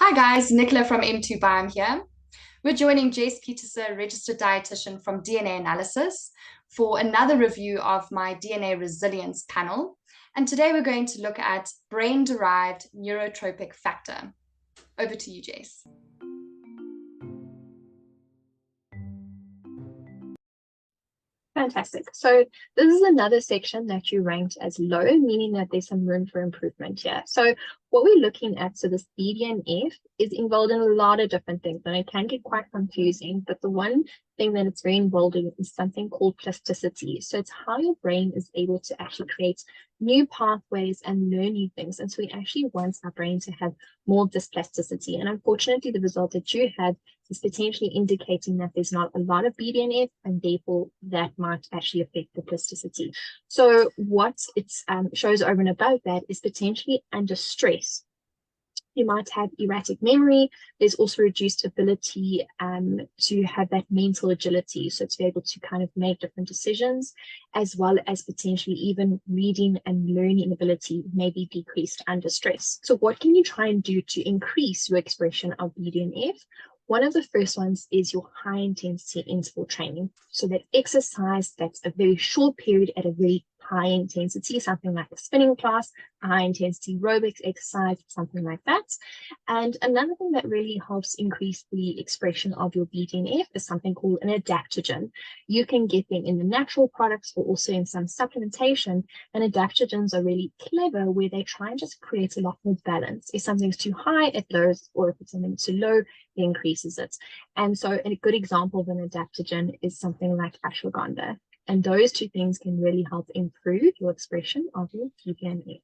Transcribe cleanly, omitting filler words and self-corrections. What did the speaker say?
Hi guys, Nicola from M2 Biome here. We're joining Jess Pieterse, Registered Dietitian from DNA Analysis, for another review of my DNA Resilience panel. And today we're going to look at Brain Derived Neurotrophic Factor. Over to you, Jess. Fantastic. So this is another section that you ranked as low, meaning that there's some room for improvement here. So what we're looking at, so this BDNF is involved in a lot of different things, and it can get quite confusing, but the one thing that it's very involved in is something called plasticity. So it's how your brain is able to actually create new pathways and learn new things. And so we actually want our brain to have more of this plasticity. And unfortunately, the result that you had is potentially indicating that there's not a lot of BDNF, and therefore that might actually affect the plasticity. So what it shows over and above that is potentially under stress. You might have erratic memory. There's also reduced ability to have that mental agility, so to be able to kind of make different decisions, as well as potentially even reading and learning ability may be decreased under stress. So what can you try and do to increase your expression of BDNF? One of the first ones is your high intensity interval training. So that exercise that's a very short period at a very high intensity, something like a spinning class, a high intensity aerobics exercise, something like that. And another thing that really helps increase the expression of your BDNF is something called an adaptogen. You can get them in the natural products or also in some supplementation, and adaptogens are really clever where they try and just create a lot more balance. If something's too high, it lowers, or if it's something too low, it increases it. And so a good example of an adaptogen is something like ashwagandha. And those two things can really help improve your expression of your BDNF.